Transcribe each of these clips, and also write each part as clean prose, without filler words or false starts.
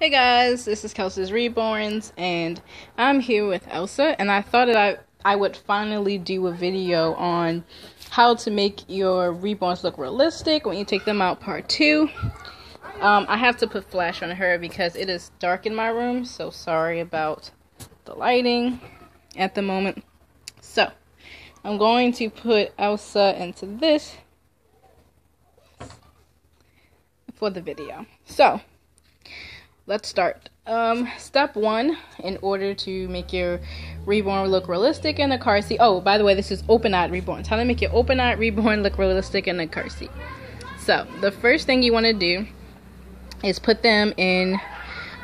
Hey guys, this is Kelsey's Reborns, and I'm here with Elsa, and I thought that I would finally do a video on how to make your reborns look realistic when you take them out, part 2. I have to put flash on her because it is dark in my room, so sorry about the lighting at the moment. So, I'm going to put Elsa into this for the video. So, let's start. Step 1, in order to make your reborn look realistic in a car seat. Oh, by the way, this is open-eyed reborns. How to make your open-eyed reborn look realistic in a car seat. So, the first thing you want to do is put them in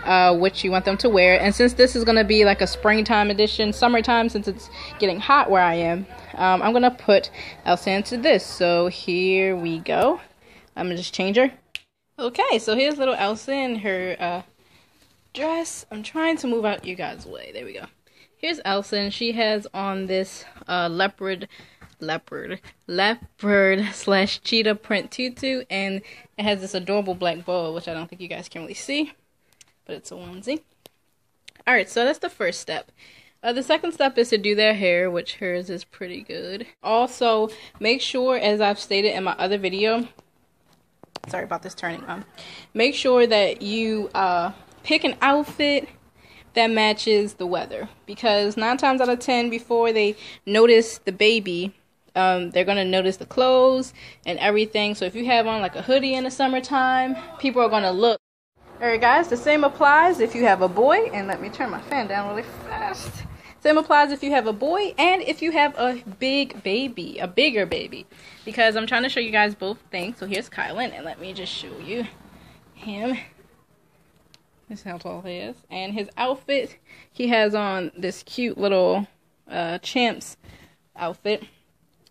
what you want them to wear. And since this is going to be like a springtime edition, summertime, since it's getting hot where I am, I'm going to put Elsa into this. So, here we go. I'm going to just change her. Okay, so here's little Elsa in her dress. I'm trying to move out you guys' way. There we go. Here's Elsa, and she has on this leopard slash cheetah print tutu, and it has this adorable black bow, which I don't think you guys can really see, but it's a onesie. Alright, so that's the first step. The second step is to do their hair, which hers is pretty good. Also, make sure, as I've stated in my other video, sorry about this turning on. Make sure that you pick an outfit that matches the weather, because 9 times out of 10, before they notice the baby, they're gonna notice the clothes and everything. So if you have on like a hoodie in the summertime, people are gonna look. Alright guys, the same applies if you have a boy, and let me turn my fan down really fast. Same applies if you have a boy and if you have a big baby, a bigger baby, because I'm trying to show you guys both things. So here's Kylan, and let me just show you him. This is how tall he is, and his outfit, he has on this cute little champ's outfit.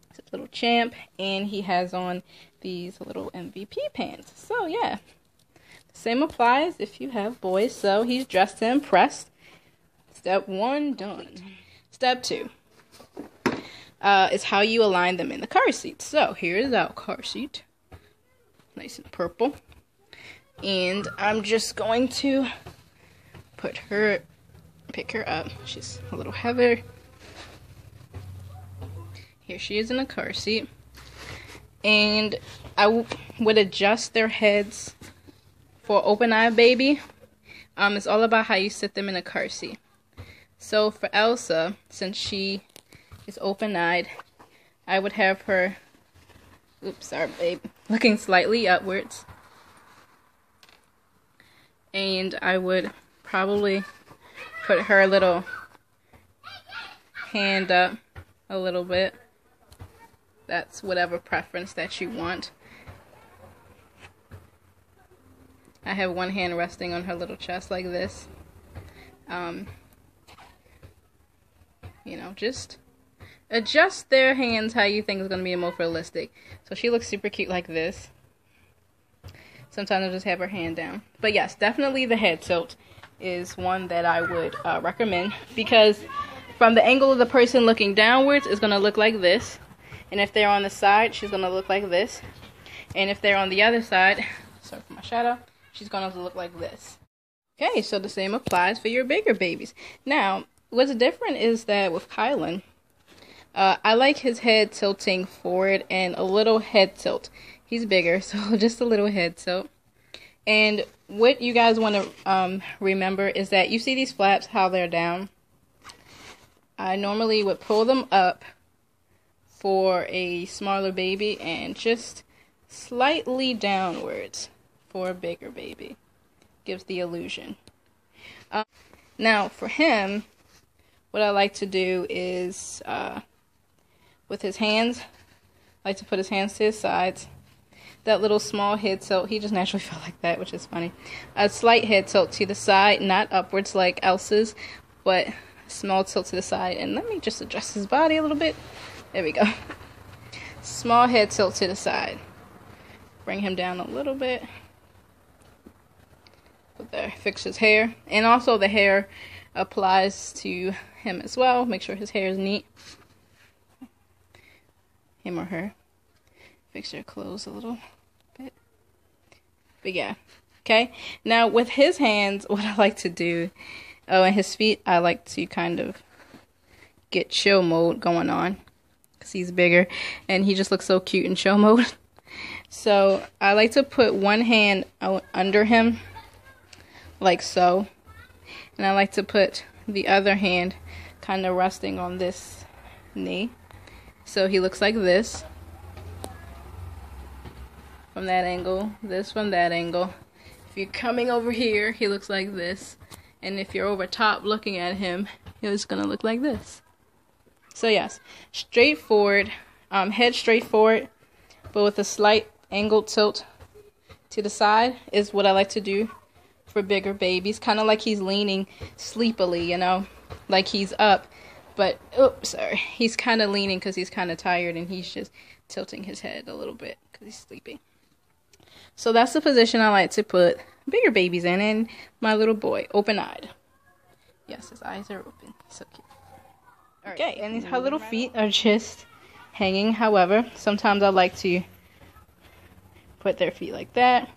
It's a little champ, and he has on these little MVP pants. So yeah, the same applies if you have boys. So he's dressed to impress. Step 1 done. Step 2 is how you align them in the car seat. So here's our car seat, nice and purple, and I'm just going to pick her up. She's a little heavier. Here she is in the car seat, and I would adjust their heads for open-eyed baby. It's all about how you sit them in a car seat. So for Elsa, since she is open-eyed, I would have her, oops, sorry babe, looking slightly upwards. And I would probably put her little hand up a little bit. That's whatever preference that you want. I have one hand resting on her little chest like this. You know, just adjust their hands how you think is going to be the most realistic. So she looks super cute like this. Sometimes I'll just have her hand down. But yes, definitely the head tilt is one that I would recommend, because from the angle of the person looking downwards, it's going to look like this. And if they're on the side, she's going to look like this. And if they're on the other side, sorry for my shadow, she's going to look like this. Okay, so the same applies for your bigger babies. Now, what's different is that with Kylan, I like his head tilting forward and a little head tilt. He's bigger, so just a little head tilt. And what you guys want to remember is that you see these flaps, how they're down. I normally would pull them up for a smaller baby and just slightly downwards for a bigger baby. Gives the illusion. Now for him, what I like to do is, with his hands, I like to put his hands to his sides. That little small head tilt, he just naturally felt like that, which is funny. A slight head tilt to the side, not upwards like Elsa's, but a small tilt to the side. And let me just adjust his body a little bit. There we go. Small head tilt to the side. Bring him down a little bit. Put there, fix his hair. And also the hair applies to him as well. Make sure his hair is neat. Him or her. Fix their clothes a little bit. But yeah, Okay, now with his hands, what I like to do, and his feet, I like to kind of get chill mode going on because he's bigger and he just looks so cute in chill mode. So I like to put one hand under him like so, and I like to put the other hand kind of resting on this knee, so he looks like this from that angle, this from that angle. If you're coming over here, he looks like this, and if you're over top looking at him, he's gonna look like this. So yes, straight forward, head straight forward, but with a slight angle tilt to the side is what I like to do for bigger babies. Kind of like he's leaning sleepily, you know, like he's up, but oops, sorry, he's kind of leaning because he's kind of tired, and he's just tilting his head a little bit because he's sleeping. So that's the position I like to put bigger babies in, and my little boy, open-eyed. Yes, his eyes are open. So cute. Okay, and her little feet are just hanging. However, sometimes I like to put their feet like that.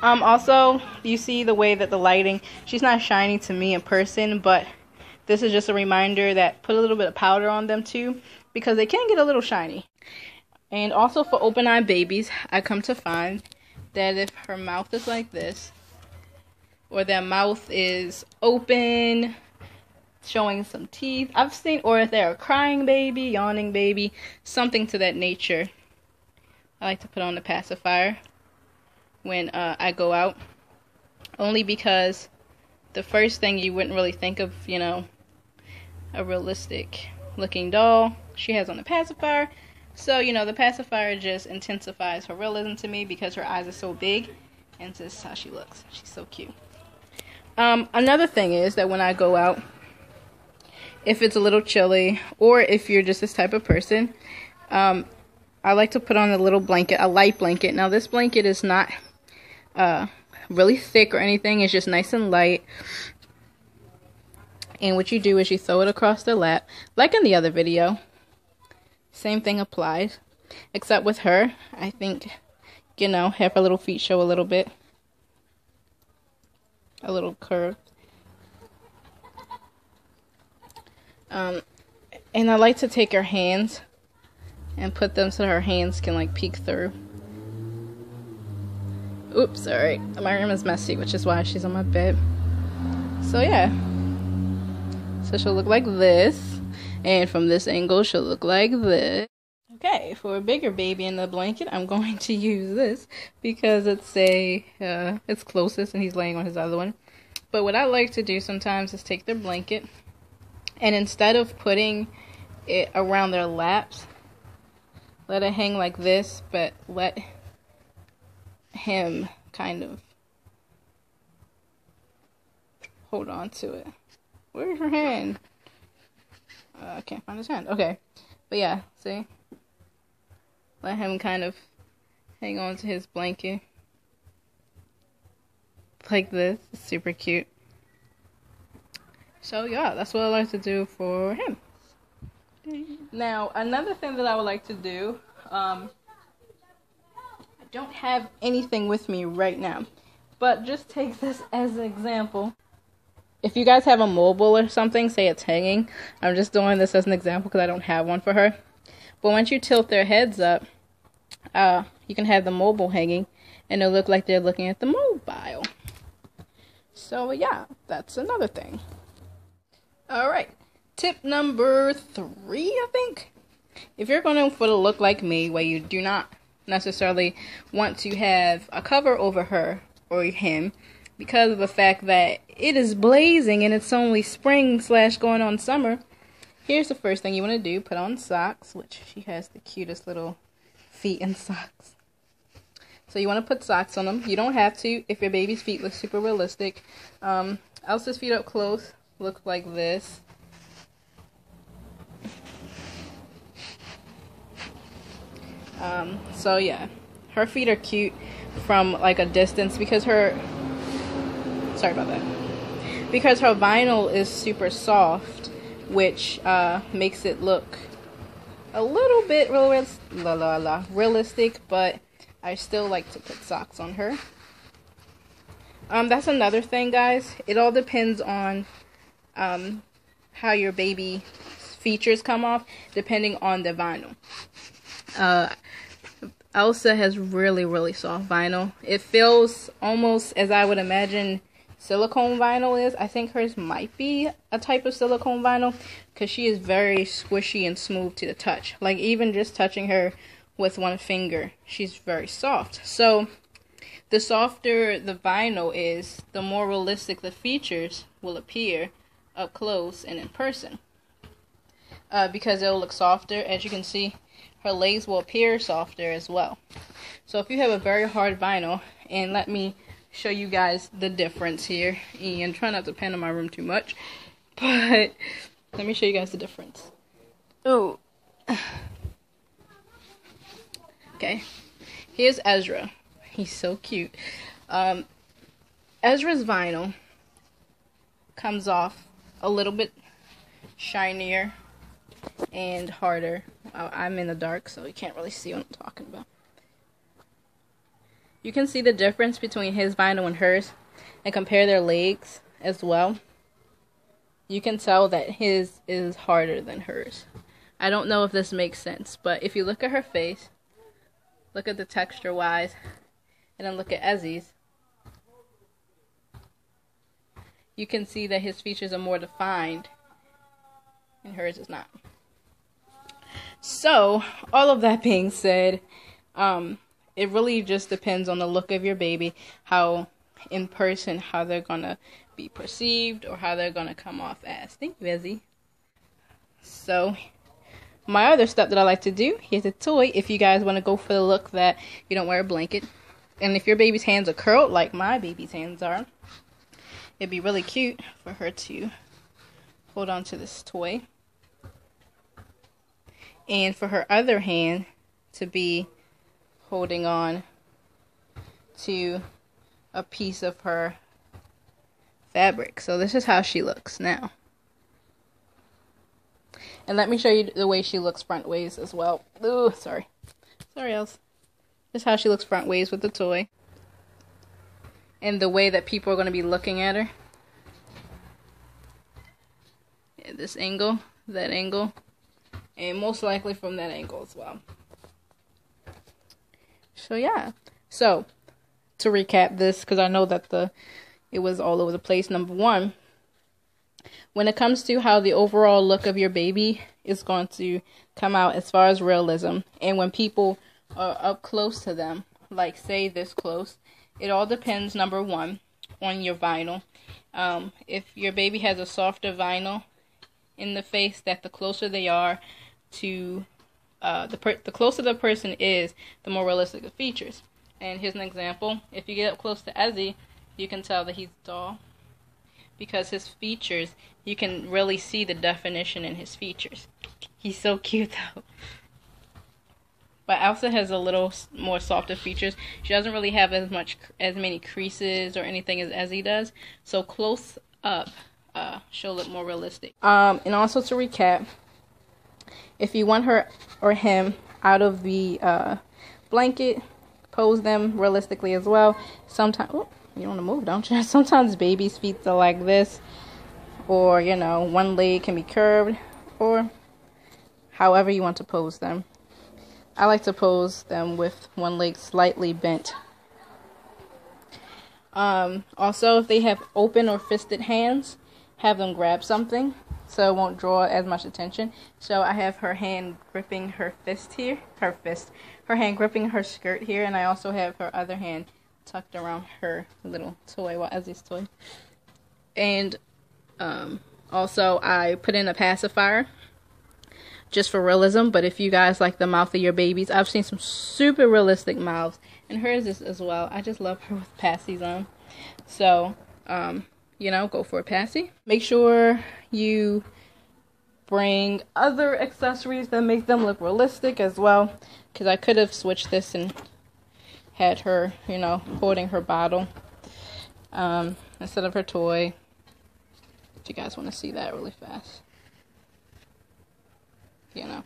Also, you see the way that the lighting, she's not shining to me in person, but this is just a reminder that put a little bit of powder on them too, because they can get a little shiny. And also for open-eyed babies, I come to find that if her mouth is like this, or their mouth is open, showing some teeth, I've seen, or if they're a crying baby, yawning baby, something to that nature, I like to put on the pacifier when I go out. Only because the first thing you wouldn't really think of, you know, a realistic looking doll, she has on the pacifier. So, you know, the pacifier just intensifies her realism to me because her eyes are so big, and this is how she looks. She's so cute. Another thing is that when I go out, if it's a little chilly, or if you're just this type of person, I like to put on a little blanket, a light blanket. Now, this blanket is not really thick or anything. It's just nice and light. And what you do is you throw it across the lap, like in the other video. Same thing applies, except with her, I think, you know, have her little feet show a little bit. A little curve. And I like to take her hands and put them so her hands can, like, peek through. Oops, sorry. My room is messy, which is why she's on my bed. So, yeah. So she'll look like this. And from this angle, she'll look like this. Okay, for a bigger baby in the blanket, I'm going to use this because it's closest and he's laying on his other one. But what I like to do sometimes is take their blanket, and instead of putting it around their laps, let it hang like this, but let him kind of hold on to it. Where's her hand? I can't find his hand. Okay. But yeah, see? Let him kind of hang on to his blanket. Like this. It's super cute. So yeah, that's what I like to do for him. Now, another thing that I would like to do, I don't have anything with me right now, but just take this as an example. If you guys have a mobile or something, say it's hanging. I'm just doing this as an example because I don't have one for her. But once you tilt their heads up, you can have the mobile hanging, and it'll look like they're looking at the mobile. So yeah, that's another thing. Alright, tip number 3, I think. If you're going for the look like me, where you do not necessarily want to have a cover over her or him, because of the fact that it is blazing and it's only spring / going on summer, here's the first thing you want to do. Put on socks, which she has the cutest little feet in socks. So you want to put socks on them. You don't have to if your baby's feet look super realistic. Elsa's feet up close look like this. So yeah, her feet are cute from like a distance because her vinyl is super soft, which makes it look a little bit realistic, but I still like to put socks on her. That's another thing, guys. It all depends on how your baby's features come off, depending on the vinyl. Elsa has really, really soft vinyl. It feels almost as I would imagine silicone vinyl is. I think hers might be a type of silicone vinyl because she is very squishy and smooth to the touch. Like, even just touching her with one finger, she's very soft. So the softer the vinyl is, the more realistic the features will appear up close and in person. Because it'll look softer. As you can see, her legs will appear softer as well. So if you have a very hard vinyl, and let me show you guys the difference here. And try not to pan in my room too much, but let me show you guys the difference. Oh. Okay. Here's Ezra. He's so cute. Ezra's vinyl comes off a little bit shinier and harder. I'm in the dark, so you can't really see what I'm talking about. You can see the difference between his vinyl and hers, and compare their legs as well. You can tell that his is harder than hers. I don't know if this makes sense, but if you look at her face, look at the texture wise, and then look at Ezzy's, you can see that his features are more defined and hers is not. So, all of that being said, it really just depends on the look of your baby, how in person, how they're gonna be perceived, or how they're gonna come off as. Thank you, Ezzy. So, my other step that I like to do, here's a toy if you guys want to go for the look that you don't wear a blanket. And if your baby's hands are curled, like my baby's hands are, it'd be really cute for her to hold on to this toy. And for her other hand to be holding on to a piece of her fabric. So this is how she looks now. And let me show you the way she looks front ways as well. Ooh, sorry. Sorry, else. This is how she looks front ways with the toy. And the way that people are going to be looking at her. Yeah, this angle, that angle. And most likely from that angle as well. So yeah. So, to recap this, because I know that it was all over the place. Number one, when it comes to how the overall look of your baby is going to come out as far as realism, and when people are up close to them, like say this close, it all depends, number one, on your vinyl. If your baby has a softer vinyl in the face, that the closer they are to the closer the person is, the more realistic the features. And here's an example. If you get up close to Ezzy, you can tell that he's tall, because his features, you can really see the definition in his features. He's so cute though. But Elsa has a little more softer features. She doesn't really have as many creases or anything as Ezzy does. So close up, she'll look more realistic. And also to recap, if you want her or him out of the blanket, pose them realistically as well. Sometimes, oh, you want to move, don't you? Sometimes babies' feet are like this, or you know, one leg can be curved, or however you want to pose them. I like to pose them with one leg slightly bent. Also, if they have open or fisted hands, have them grab something so it won't draw as much attention. So I have her hand gripping her fist here, her hand gripping her skirt here, and I also have her other hand tucked around her little toy, well, Ezzy's toy. And also I put in a pacifier just for realism, but if you guys like the mouth of your babies, I've seen some super realistic mouths, and hers is as well. I just love her with passies on. So, you know, go for a passy. Make sure you bring other accessories that make them look realistic as well, because I could have switched this and had her, you know, holding her bottle instead of her toy. If you guys want to see that really fast. You know.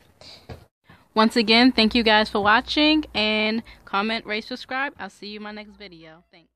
Once again, thank you guys for watching, and comment, rate, subscribe. I'll see you in my next video. Thanks.